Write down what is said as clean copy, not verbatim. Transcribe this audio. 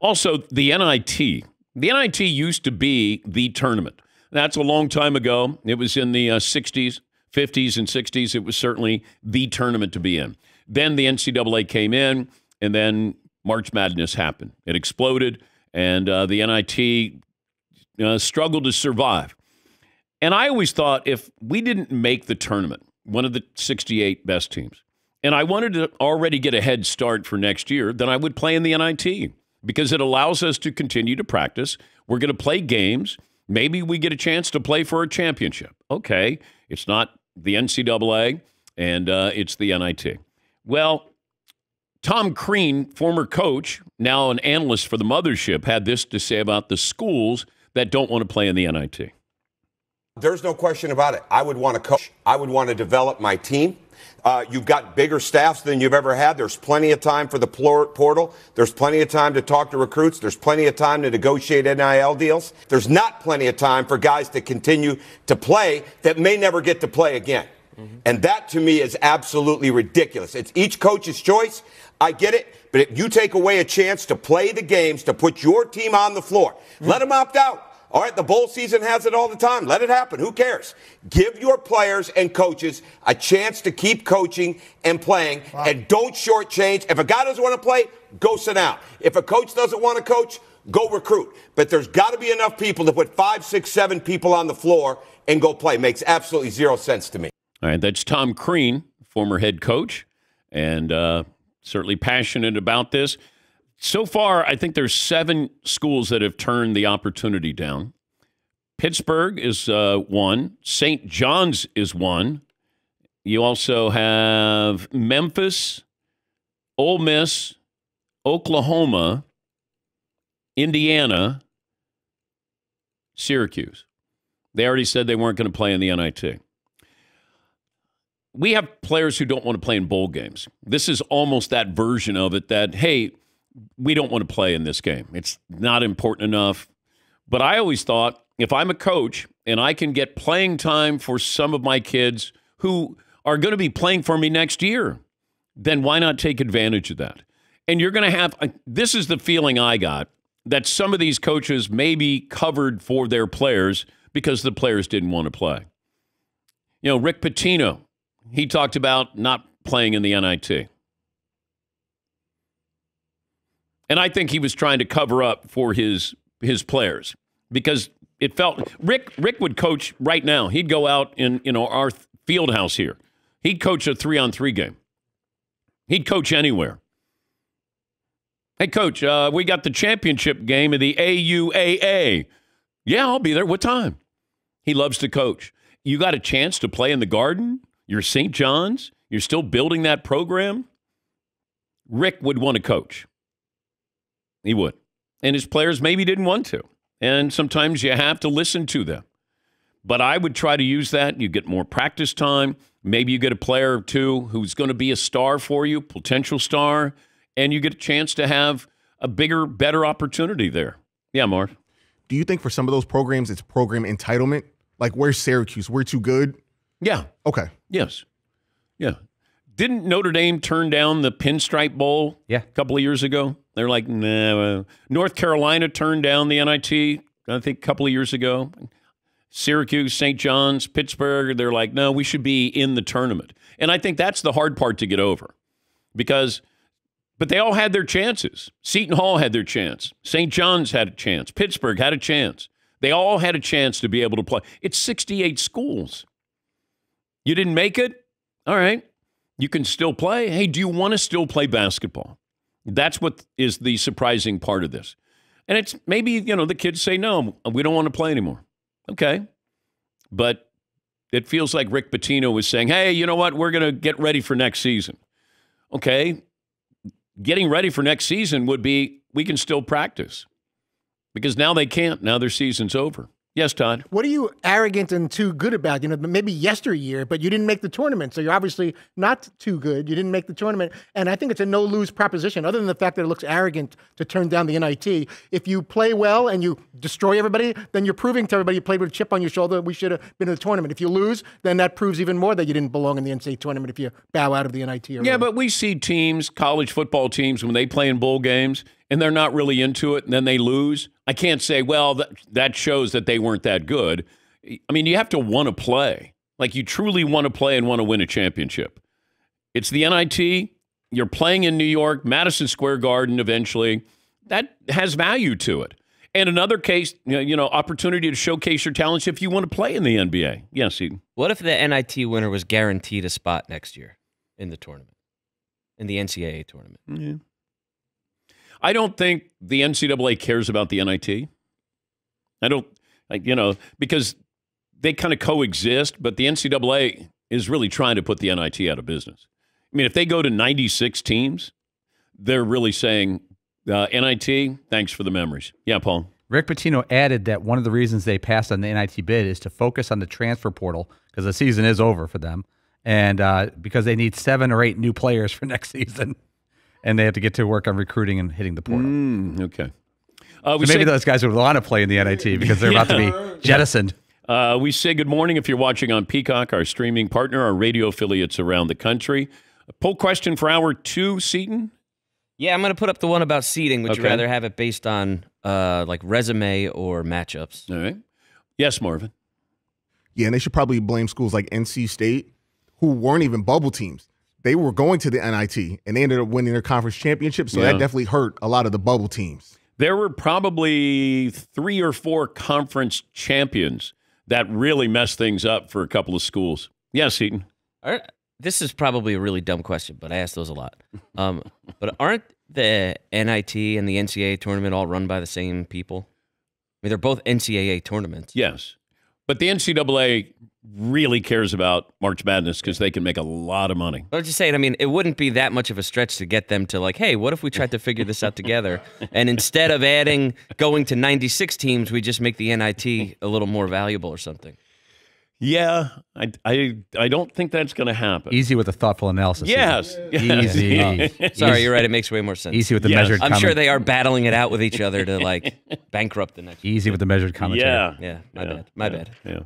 Also, the NIT. The NIT used to be the tournament. That's a long time ago. It was in the 60s, 50s, and 60s. It was certainly the tournament to be in. Then the NCAA came in, and then March Madness happened. It exploded, and the NIT struggled to survive. And I always thought if we didn't make the tournament, one of the 68 best teams, and I wanted to already get a head start for next year, then I would play in the NIT because it allows us to continue to practice. We're going to play games. Maybe we get a chance to play for a championship. Okay, it's not the NCAA, and it's the NIT. Well, Tom Crean, former coach, now an analyst for the mothership, had this to say about the schools that don't want to play in the NIT. There's no question about it. I would want to coach. I would want to develop my team. You've got bigger staffs than you've ever had. There's plenty of time for the portal. There's plenty of time to talk to recruits. There's plenty of time to negotiate NIL deals. There's not plenty of time for guys to continue to play that may never get to play again. Mm-hmm. And that, to me, is absolutely ridiculous. It's each coach's choice. I get it. But if you take away a chance to play the games, to put your team on the floor, let them opt out. All right, the bowl season has it all the time. Let it happen. Who cares? Give your players and coaches a chance to keep coaching and playing, and don't shortchange. If a guy doesn't want to play, go sit down. If a coach doesn't want to coach, go recruit. But there's got to be enough people to put 5, 6, 7 people on the floor and go play. Makes absolutely zero sense to me. All right, that's Tom Crean, former head coach, and certainly passionate about this. So far, I think there's 7 schools that have turned the opportunity down. Pittsburgh is one. St. John's is one. You also have Memphis, Ole Miss, Oklahoma, Indiana, Syracuse. They already said they weren't going to play in the NIT. We have players who don't want to play in bowl games. This is almost that version of it that, hey, we don't want to play in this game. It's not important enough. But I always thought if I'm a coach and I can get playing time for some of my kids who are going to be playing for me next year, then why not take advantage of that? And you're going to have, this is the feeling I got, that some of these coaches may be covered for their players because the players didn't want to play. You know, Rick Pitino, he talked about not playing in the NIT. And I think he was trying to cover up for his players because it felt Rick would coach right now. He'd go out in our field house here. He'd coach a 3-on-3 game. He'd coach anywhere. Hey, coach, we got the championship game of the AUAA. Yeah, I'll be there. What time? He loves to coach. You got a chance to play in the Garden? You're St. John's? You're still building that program? Rick would want to coach. He would. And his players maybe didn't want to. And sometimes you have to listen to them. But I would try to use that. You get more practice time. Maybe you get a player or two who's going to be a star for you, potential star, and you get a chance to have a bigger, better opportunity there. Yeah, Marv. Do you think for some of those programs it's program entitlement? Like, where's Syracuse? We're too good? Yeah. Okay. Yes. Yeah. Didn't Notre Dame turn down the Pinstripe Bowl a couple of years ago? They're like, nah. North Carolina turned down the NIT, I think, a couple of years ago. Syracuse, St. John's, Pittsburgh, they're like, no, we should be in the tournament. And I think that's the hard part to get over. But they all had their chances. Seton Hall had their chance. St. John's had a chance. Pittsburgh had a chance. They all had a chance to be able to play. It's 68 schools. You didn't make it? All right. You can still play. Hey, do you want to still play basketball? That's what is the surprising part of this. And it's maybe, the kids say, no, we don't want to play anymore. Okay. But it feels like Rick Pitino was saying, hey, you know what? We're going to get ready for next season. Okay. Getting ready for next season would be we can still practice because now they can't. Now their season's over. Yes, Todd. What are you arrogant and too good about? Maybe yesteryear, but you didn't make the tournament, so you're obviously not too good. You didn't make the tournament, and I think it's a no-lose proposition, other than the fact that it looks arrogant to turn down the NIT. If you play well and you destroy everybody, then you're proving to everybody you played with a chip on your shoulder, we should have been in the tournament. If you lose, then that proves even more that you didn't belong in the NCAA tournament if you bow out of the NIT. Yeah, but we see teams, college football teams, when they play in bowl games, and they're not really into it, and then they lose. I can't say, well, that shows that they weren't that good. I mean, you have to want to play. Like, you truly want to play and want to win a championship. It's the NIT. You're playing in New York, Madison Square Garden eventually. That has value to it. And another case, opportunity to showcase your talents if you want to play in the NBA. Yes, Eden. What if the NIT winner was guaranteed a spot next year in the tournament, in the NCAA tournament? Yeah. I don't think the NCAA cares about the NIT. I don't, because they kind of coexist, but the NCAA is really trying to put the NIT out of business. I mean, if they go to 96 teams, they're really saying, NIT, thanks for the memories. Yeah, Paul. Rick Pitino added that one of the reasons they passed on the NIT bid is to focus on the transfer portal because the season is over for them, and because they need 7 or 8 new players for next season. And they have to get to work on recruiting and hitting the portal. Okay. So maybe those guys would want to play in the NIT because they're about to be jettisoned. We say good morning if you're watching on Peacock, our streaming partner, our radio affiliates around the country. A poll question for hour 2, Seton? Yeah, I'm going to put up the one about seeding. Would you rather have it based on like resume or matchups? All right. Yes, Marvin. Yeah, and they should probably blame schools like NC State, who weren't even bubble teams. They were going to the NIT, and they ended up winning their conference championship, so that definitely hurt a lot of the bubble teams. There were probably 3 or 4 conference champions that really messed things up for a couple of schools. Yes, Seton. This is probably a really dumb question, but I ask those a lot. But aren't the NIT and the NCAA tournament all run by the same people? I mean, they're both NCAA tournaments. Yes. But the NCAA really cares about March Madness because they can make a lot of money. I was just saying, I mean, it wouldn't be that much of a stretch to get them to like, hey, what if we tried to figure this out together? And instead of going to 96 teams, we just make the NIT a little more valuable or something. Yeah, I don't think that's going to happen. Easy with the thoughtful analysis. Yes. Easy. Sorry, you're right. It makes way more sense. Easy with the measured I'm sure they are battling it out with each other to like bankrupt the next. Easy with the measured commentary. Yeah, my bad. Yeah.